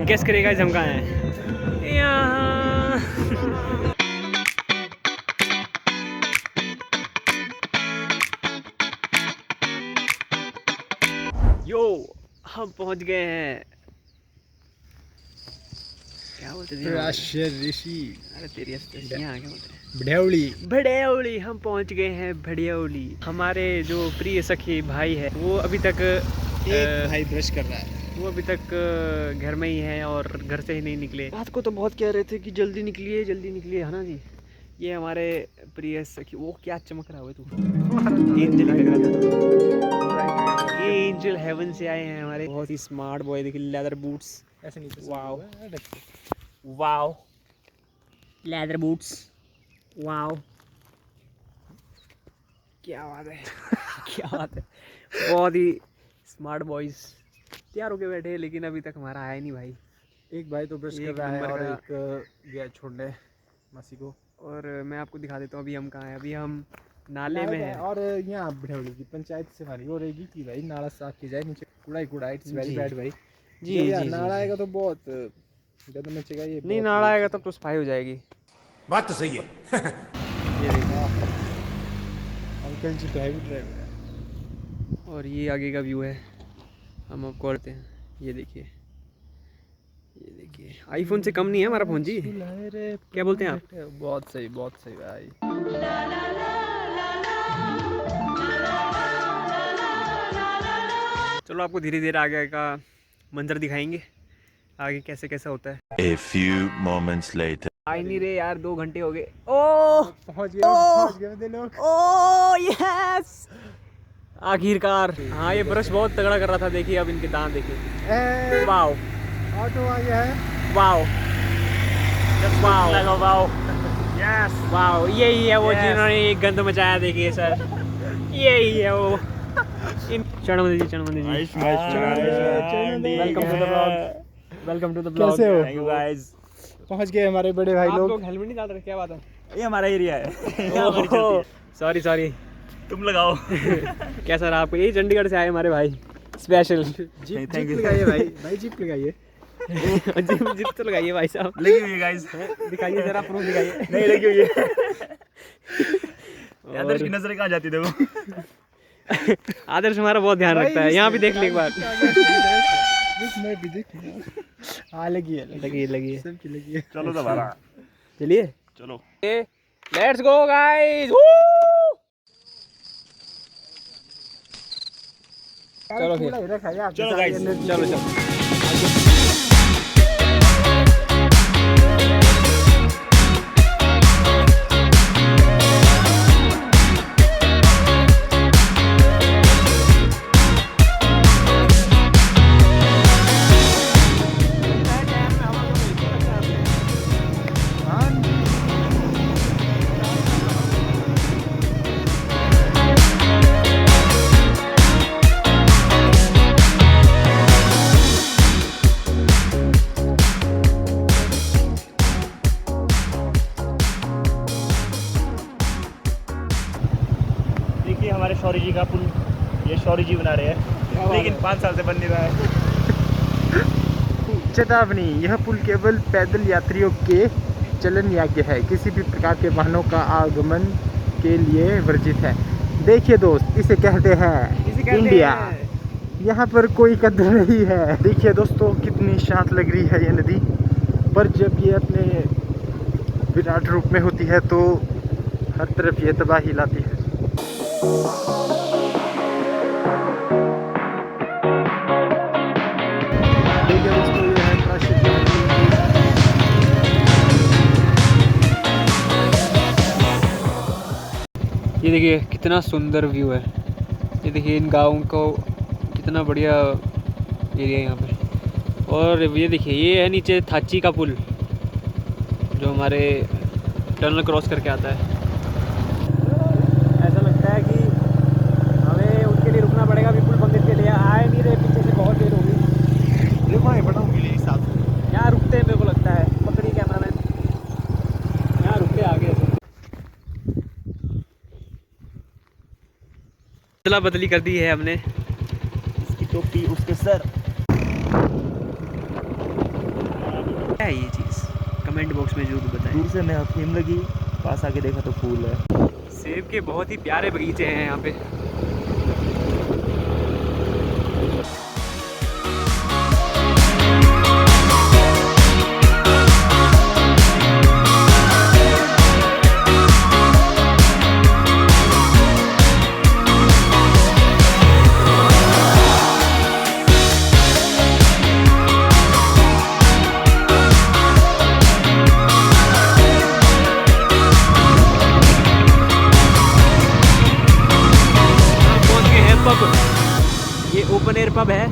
Guess करेगा हम कहाँ हैं? यहाँ। यो हम पहुंच गए हैं। क्या बोलते थे? ऋषि। अरे तेरी यहाँ क्या बोलते हैं? भड़ेवली। भड़ेवली। हम पहुंच गए हैं भड़ेवली। हमारे जो प्रिय सखी भाई है वो अभी तक भाई ब्रश कर रहा है। वो अभी तक घर में ही है और घर से ही नहीं निकले। रात को तो बहुत कह रहे थे कि जल्दी निकलिए, है ना जी। ये हमारे प्रिय सखी। वो क्या चमक रहा है तू? एंजल लग रहा था। ये एंजल हेवन से आए हैं हमारे। बहुत ही स्मार्ट बॉय। देखिए लेदर बूट्स। ऐसे नहीं तो wow wow, leather boots. Wow, क्या बात है। क्या बात है। बहुत ही स्मार्ट बॉयज तैयार होके बैठे हैं, लेकिन अभी तक हमारा आया नहीं भाई। एक भाई तो ब्रश कर रहा है और एक गया छोड़ने मासी को। और मैं आपको दिखा देता हूँ अभी हम कहाँ हैं। अभी हम नाले में हैं। और यहाँ भड़ेवली की पंचायत से हमारी हो रहेगी कि भाई नाला साफ की जाए, नीचे कूड़ा इट्स वेरी बैड भाई। जी नाला आएगा तो बहुत ज्यादा मचेगा ये। नहीं, नाला आएगा तो सफाई हो जाएगी। बात तो सही है। ये देखिए अंकल जी ड्राइवर ड्राइवर। और ये आगे का व्यू है। हम आपको करते हैं। ये देखिए आईफोन से कम नहीं है हमारा फोन जी। क्या बोलते हैं आप? बहुत सही भाई। चलो आपको धीरे धीरे आगे का मंजर दिखाएंगे, आगे कैसे कैसा होता है। A few moments later. आई नहीं रे यार, 2 घंटे हो गए। पहुंच गए लोग। ओह यस, आखिरकार। हाँ ये ब्रश बहुत तगड़ा कर रहा था। देखिए अब इनके दांत देखिए। वाओ, ऑटो आ गया है। Wow wow wow, yes wow. यही है वो जिन्होंने ये गंद मचाया। देखिए सर, यही है वो। चरणवंदन जी, वेलकम टू द ब्लॉग। कैसे हो? Thank you guys. पहुंच गए हमारे बड़े भाई आप लोग। लोग हेलमेट नहीं डाल रहे, क्या बात है? ये हमारा एरिया है। सॉरी तुम लगाओ। कैसा रहा आपको? यही चंडीगढ़ से आए हमारे भाई स्पेशल। जीप लगाइए भाई जीप लगाइए। जिप तो लगाइए भाई साहब। लगी हुई है गाइस। दिखाइए जरा, प्रूफ दिखाइए। नहीं लगी हुई है। आदर्श की नजर कहाँ जाती देखो। आदर्श हमारा बहुत ध्यान रखता है। यहाँ भी देख ले एक बार। हाँ लगी है सबकी लगी है। चलो दोबारा। चलिए चलो लेट्स गो गाइस। चलो फिर, चलो गाइस। चलो देखिए हमारे शौर्य जी का पुल, ये शौर्य जी बना रहे हैं, लेकिन 5 साल से बन नहीं रहा है। चेतावनी, यह पुल केवल पैदल यात्रियों के चलन योग्य है, किसी भी प्रकार के वाहनों का आगमन के लिए वर्जित है। देखिए दोस्त, इसे कहते हैं इंडिया। यहाँ पर कोई कदर नहीं है। देखिए दोस्तों कितनी शांत लग रही है ये नदी, पर जब ये अपने विराट रूप में होती है तो हर तरफ ये तबाही लाती है। देखिए दोस्तों ये है काशी। ये देखिए कितना सुंदर व्यू है। ये देखिए इन गाँव को कितना बढ़िया एरिया है यहाँ पे। और ये देखिए ये है नीचे थाची का पुल, जो हमारे टनल क्रॉस करके आता है। ऐसा लगता है कि हमें उनके लिए रुकना पड़ेगा। अभी पुल मंदिर के लिए आए नहीं रहे, पीछे से बहुत देर हो गई। देखो ये बड़ा मिले हिसाब से यहाँ रुकते हैं, मेरे को लगता है। पकड़ी कैमरामैन, यहाँ रुकते आगे से। अदला बदली कर दी है हमने। इसकी टोपी उसके सर। है ये चीज़? कमेंट बॉक्स में जरूर बताएं। दूर से हमें अफीम लगी, पास आके देखा तो फूल है। सेब के बहुत ही प्यारे बगीचे हैं यहाँ पे। ये ओपन एयर पब है।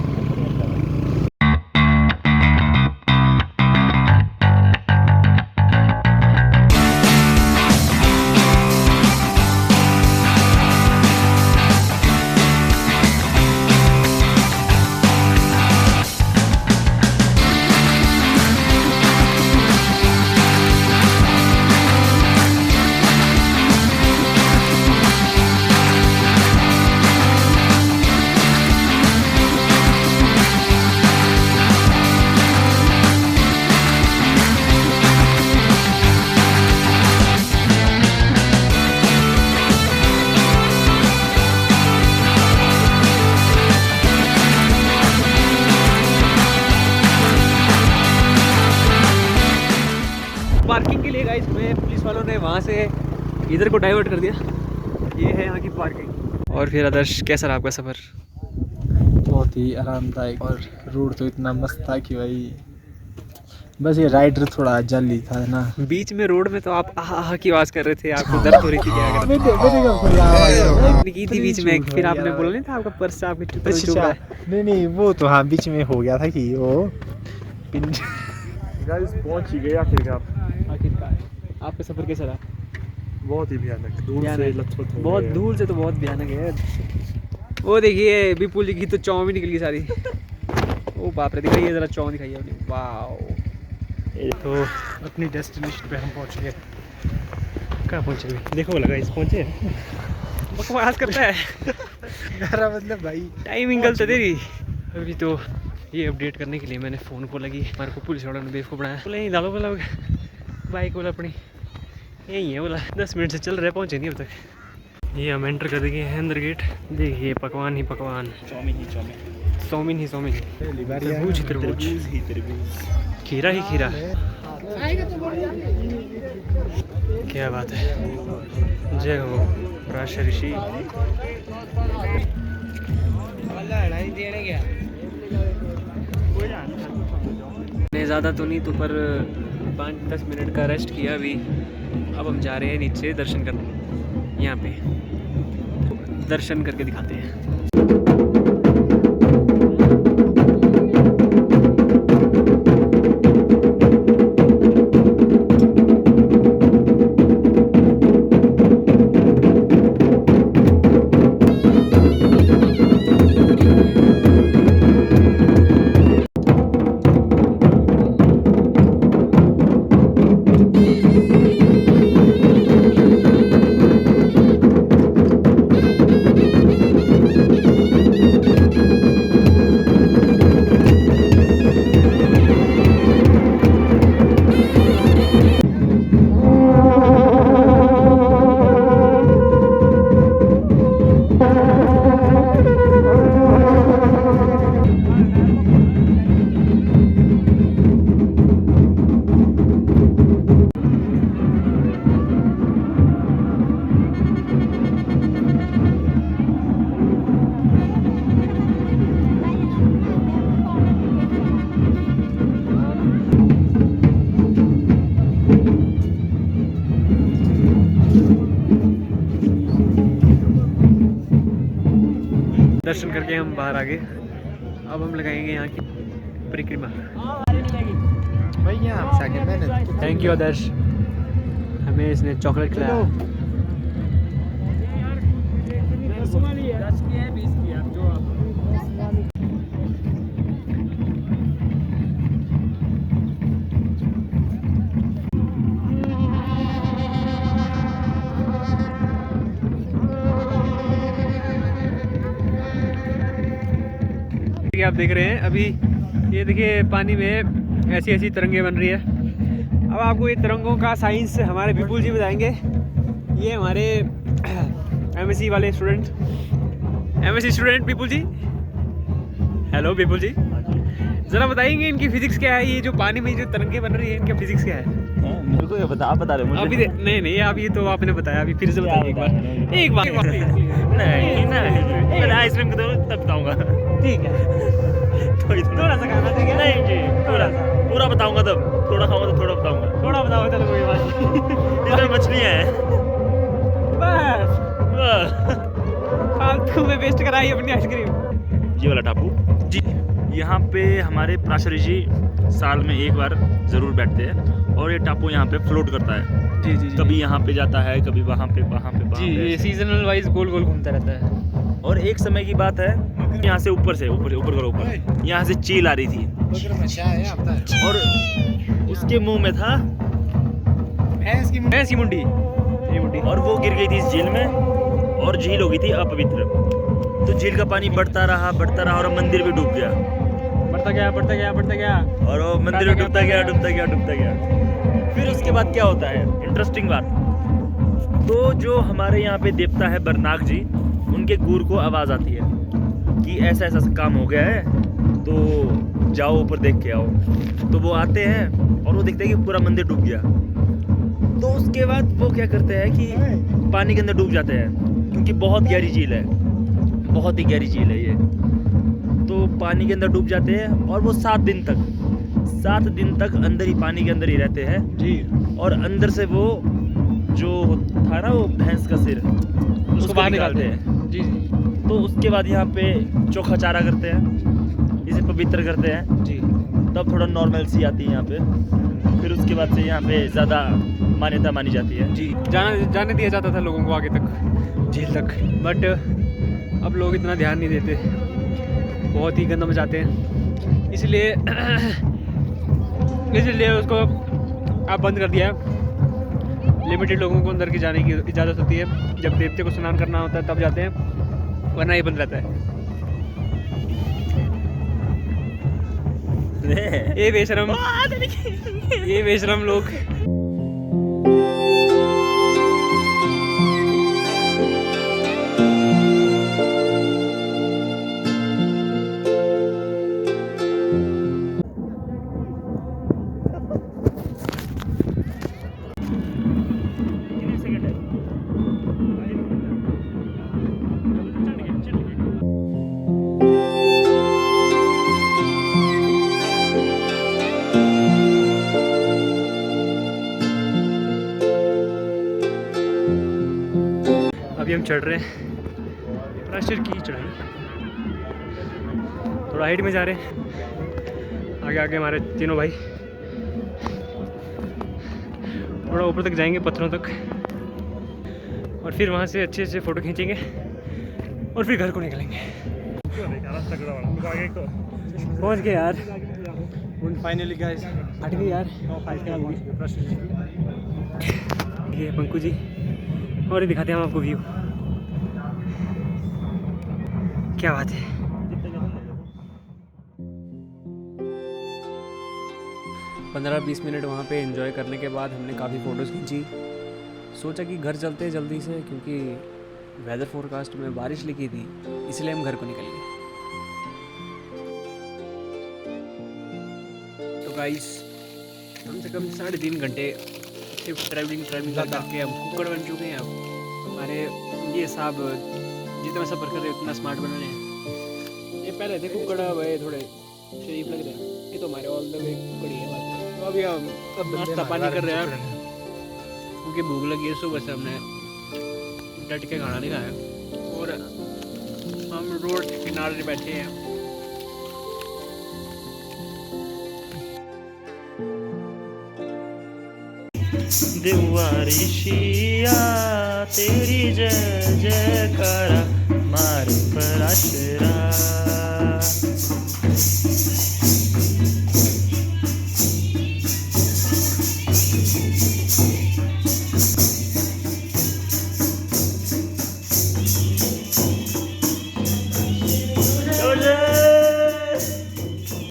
पार्किंग के लिए गाइस में पुलिस वालों ने वहाँ से इधर को डाइवर्ट कर दिया। ये है यहाँ की पार्किंग। और फिर आदर्श, कैसा रहा आपका सफ़र? बहुत ही आरामदायक, और रोड तो इतना मस्त था कि भाई बस ये राइडर थोड़ा जल्दी था ना। बीच में रोड में तो आप आहा की आवाज़ कर रहे थे, आपको दर्द हो रही थी क्या? की थी बीच में, फिर आपने बोला नहीं था आपका पर्स आपके चुप रहा है। नहीं वो तो हाँ बीच में हो गया था कि वो गाइस पहुंच ही गए आखिरकार। आपका सफ़र कैसा रहा? बहुत ही भयानक, धूल से भयानक। लथपथ हो बहुत गए। धूल से तो बहुत भयानक है। वो देखिए विपुल जी की तो चौं भी निकल गई सारी। ओ बाप रे, दिखाइए ज़रा चौं दिखाइए अपनी। वाओ। तो अपनी डेस्टिनेशन पे हम पहुंच गए। कहाँ पहुंचे हुए? देखो बोला गाइस पहुंचे। बकवास करता है। मेरा मतलब भाई टाइमिंग गलत है तेरी। अभी तो ये अपडेट करने के लिए मैंने फ़ोन को लगी, हमारे को पुलिस वालों ने बेवकूफ़ बनाया। बोला यहीं डालो, बोला बाइक बोला अपनी यहीं है, बोला 10 मिनट से चल रहे, पहुँचे नहीं अब तक। ये हम एंटर कर दिए हैं अंदर गेट। देखिए पकवान ही पकवान, चाउमीन ही चाउमीन ही तरबूज ही तरबूज, खीरा ही खीरा। क्या बात है, जय हो राशि ऋषि। नहीं ज़्यादा तो नहीं तो पर 5-10 मिनट का रेस्ट किया अभी। अब हम जा रहे हैं नीचे दर्शन करने। यहाँ पे दर्शन करके दिखाते हैं। दर्शन करके हम बाहर आ गए। अब हम लगाएंगे यहाँ की परिक्रमा। थैंक यू आदर्श, हमें इसने चॉकलेट खिलाया। आप देख रहे हैं अभी, ये देखिए पानी में ऐसी ऐसी तरंगे बन रही है। अब आपको ये तरंगों का साइंस हमारे विपुल जी बताएंगे। ये हमारे एमएससी वाले स्टूडेंट, एमएससी स्टूडेंट विपुल जी। हेलो विपुल जी, ज़रा बताएंगे इनकी फिजिक्स क्या है? ये जो पानी में जो तरंगे बन रही है, इनका फिजिक्स क्या है? मेरे को ये बता, आप बता रहे हो मुझे? अभी नहीं आप ये तो आपने बताया, अभी फिर से बताइए एक बार नहीं मैं आइसक्रीम को तब बताऊंगा। ठीक है, थोड़ा सा खाना ठीक है? नहीं जी, पूरा बताऊंगा तब। थोड़ा खाऊंगा तो थोड़ा बताऊंगा। थोड़ा बताओ, चलो कोई बात नहीं। इसमें मछलियाँ हैं। बस वाह। फालतू में वेस्ट कराई अपनी आइसक्रीम। ये वाला टापू जी, यहाँ पे हमारे प्राचार्य जी साल में एक बार ज़रूर बैठते हैं और ये टापू यहाँ पे फ्लोट करता है। जी जी कभी यहाँ पे जाता है, कभी वहाँ पे जी, ये सीजनल वाइज गोल गोल घूमता रहता है। और एक समय की बात है, यहाँ से ऊपर करो ऊपर, यहाँ से चील आ रही थी और उसके मुंह में था भैंस की मुंडी, और वो गिर गई थी इस झील में और झील हो गई थी अपवित्र। तो झील का पानी बढ़ता रहा और मंदिर भी डूब गया। बढ़ता गया और वो मंदिर में डूबता गया। फिर उसके बाद क्या होता है, इंटरेस्टिंग बात, तो जो हमारे यहाँ पे देवता है बरनाग जी, उनके गुर को आवाज़ आती है कि ऐसा ऐसा काम हो गया है, तो जाओ ऊपर देख के आओ। तो वो आते हैं और वो देखते हैं कि पूरा मंदिर डूब गया। तो उसके बाद वो क्या करते हैं कि पानी के अंदर डूब जाते हैं, क्योंकि बहुत गहरी झील है, बहुत ही गहरी झील है ये। तो पानी के अंदर डूब जाते हैं और वो 7 दिन तक अंदर ही, पानी के अंदर ही रहते हैं जी। और अंदर से वो जो था ना, वो भैंस का सिर, उसको बाहर निकालते हैं जी। तो उसके बाद यहाँ पे चोखा चारा करते हैं, इसे पवित्र करते हैं जी। तब थोड़ा नॉर्मल सी आती है यहाँ पे। फिर उसके बाद से यहाँ पे ज़्यादा मान्यता मानी जाती है जी। जाने दिया जाता था लोगों को आगे तक, झील तक, बट अब लोग इतना ध्यान नहीं देते, बहुत ही गंदा मचाते हैं, इसलिए उसको अब बंद कर दिया है। लिमिटेड लोगों को अंदर की जाने की इजाज़त होती है, जब देवते को स्नान करना होता है तब जाते हैं, वरना ये बंद रहता है। ये बेशरम लोग। अभी हम चढ़ रहे हैं प्राचीर की चढ़ाई, थोड़ा हाइट में जा रहे हैं। आगे हमारे तीनों भाई थोड़ा ऊपर तक जाएंगे, पत्थरों तक, और फिर वहाँ से अच्छे से फ़ोटो खींचेंगे और फिर घर को निकलेंगे। पहुँच गए यार, फाइनली गाइस, हट गए यार। ये पंकु जी, और ये दिखाते हैं हम आपको व्यू, क्या बात है। पंद्रह 20 मिनट वहाँ पे एंजॉय करने के बाद हमने काफ़ी फ़ोटोज़ खींची। सोचा कि घर चलते हैं जल्दी से, क्योंकि वेदर फोरकास्ट में बारिश लिखी थी, इसलिए हम घर को निकल गए। तो गाइस, कम से कम 3.5 घंटे सिर्फ ट्रैवलिंग करके हम कुक्कड़ बन चुके हैं। अब हमारे ये साहब जितना सफ़र कर रहे हैं उतना स्मार्ट बन रहे हैं। ये पहले थे कुक्कड़, भाई थोड़े शरीफ लग रहे हैं, ये तो हमारे ऑल द वे कुक्कड़ ही है बात। तो अभी हम नाश्ता पानी कर रहे हैं, क्योंकि भूख लगी है। सुबह से हमने डट के खाना नहीं खाया और हम रोड किनारे बैठे हैं। देवारी शिया तेरी जय जयकारा,